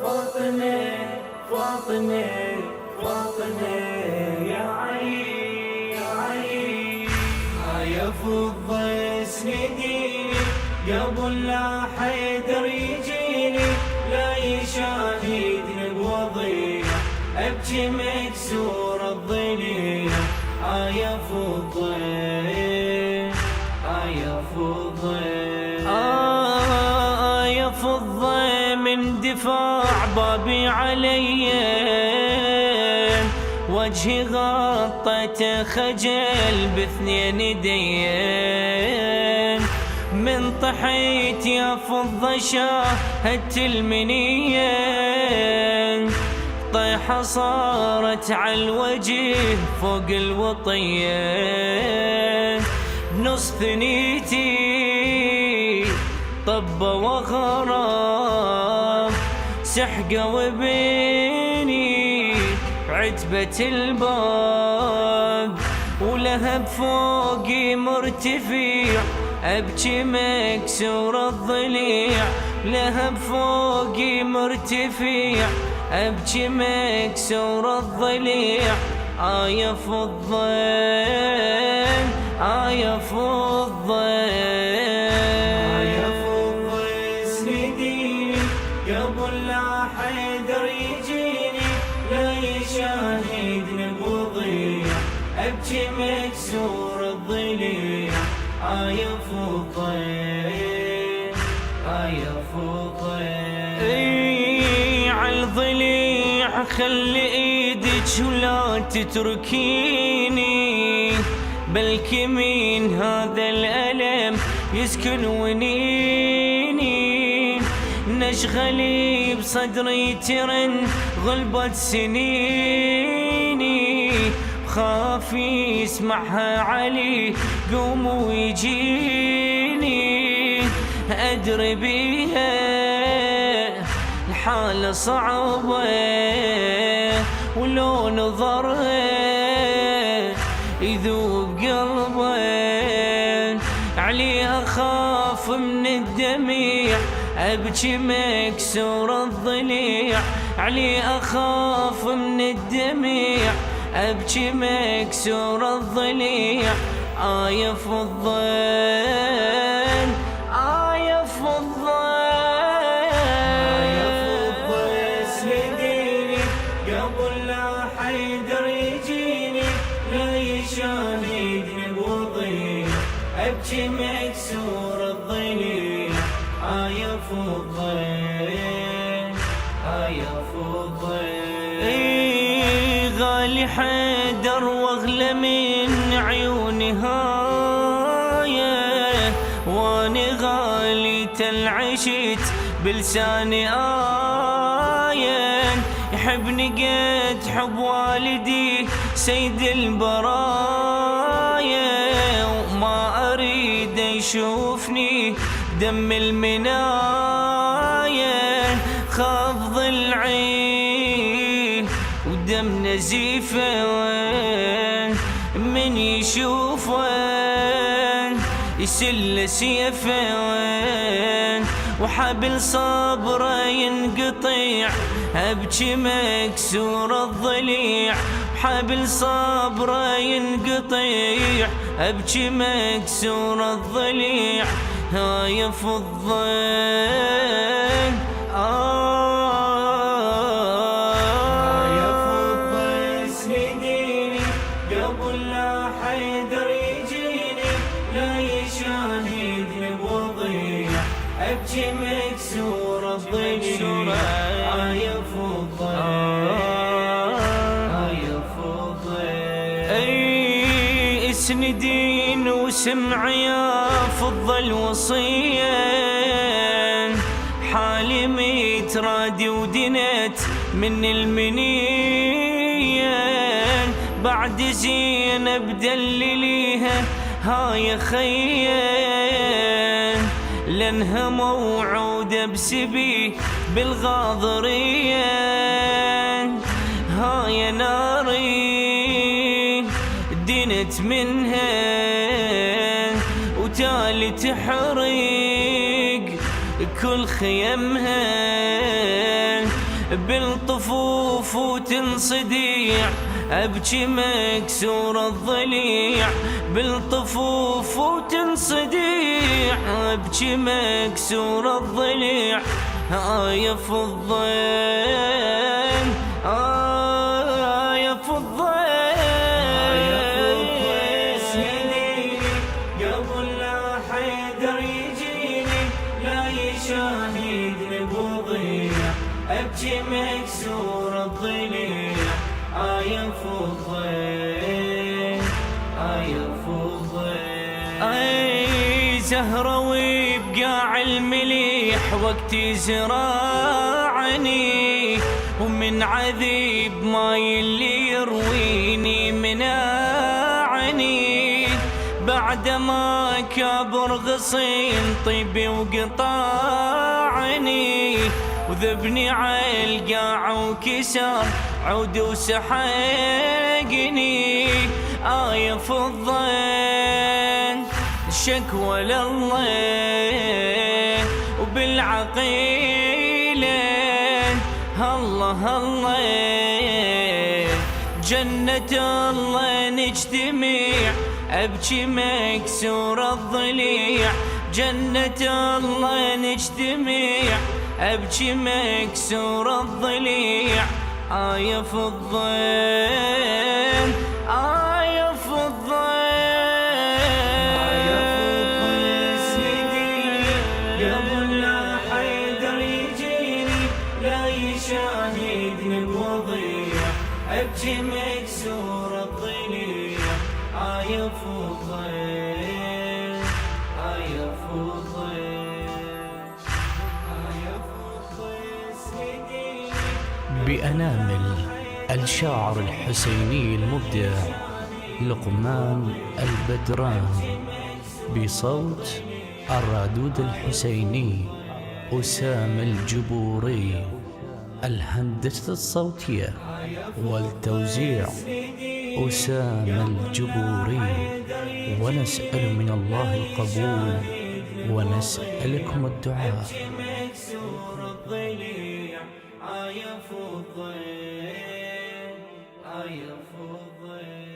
فاطمة فاطمة فاطمة يا علي يا علي، هيا فضة اسنديني قبل لا حيدر يجيني، لا يشاهدني بوضيع ابكي مكسور الضليع. يا فضة يا فضة يا فضة من دفاع بابي علي، وجهي غطيته خجل باثنين يدين، من طحيت يا فضة شاهدت المنية، طيحة صارت عالوجه فوق الوطية، بنص ثنيتي طبة وغرام، سحقة وبيني عتبة الباب، ولهب فوقي مرتفع أبكي مكسور الضليع، لهب فوقي مرتفع أبكي مكسور الضليع. يا فضة يا فضة يا فضة اسنديني قبل لا حيدر يجيني، لا يشاهدني بوضيع أبكي مكسور الضليع. يا فضة يا فضة عالضليع خلي ايدك ولا تتركيني، بلكي من هذا الألم يسكن ونيني، نشغلي بصدري ترن غلبت سنيني، خاف يسمعها علي قوم ويجيني، أدري بيها الحالة صعبة ولو نظرها يذوب قلبي، علي أخاف من الدميع أبكي مكسور الضليع، علي أخاف من الدميع أبكي مكسور الضليع. يا فضة يا فضة يا فضة اسنديني قبل لا حيدر يجيني، لا يشاهدني بوضيع أبكي مكسور الضليع. يا فضة يا فضة غالي حيدر واغلى من عيوني هايه، واني غالي تلعشت بلساني يحبني قد حب والدي سيد البرايا، وما اريد يشوفني دم المنايا، خفض العين ودم نزيفه من يشوفه يسل سيفه، وحبل صبره ينقطع أبكي مكسور الضليع، حبل صبره ينقطع أبكي مكسور الضليع. يا فضة يا فضة اسنديني قبل لا حيدر يجيني، لا يشاهدني بوضيع أبكي مكسور الضليع. يا فضة يا فضة اسندين وسمع يا فضة الوصية، حالي مترادي ودنت من المنية، بعد زينب دلليها هاي خيّن، لانها موعودة بسبي بالغاضرية، هاي ناري دنت منها وتالي تحرق كل خيمها، بالطفوف وتنصديع، أبكي مكسور الضليع بالطفوف وتنصديع، أبكي مكسور الضليع. يا فضين يا فضين سيديني قبل لا حيدر يجيني، لا يشاهدني بوضيع، أبكي مكسور الضليع. يا فضين يا فضين زهروي بقاع المليح وقتي زراعني، ومن عذيب ماي اللي يرويني مناعني، بعد ما كابر غصين طيبي وقطاعني، وذبني عالقاع وكسر عود وسحقني. يا فضين شكوى لله وبالعقيلة، الله الله جنة الله نجتمع، أبكي مكسور الضليع، جنة الله نجتمع، أبكي مكسور الضليع. يا فضين يا فضين سيديني قبل لا حيدر يجيني، لا يشاهدني بوضيع، أبكي مكسور الضليع. يا فضين يا فضين يا فضين سيديني. بأنامل الشاعر الحسيني المبدع لقمان البدراني، بصوت الرادود الحسيني أسامة الجبوري، الهندسة الصوتية والتوزيع أسامة الجبوري. ونسأل من الله القبول ونسألكم الدعاء. يا فضين يا فضين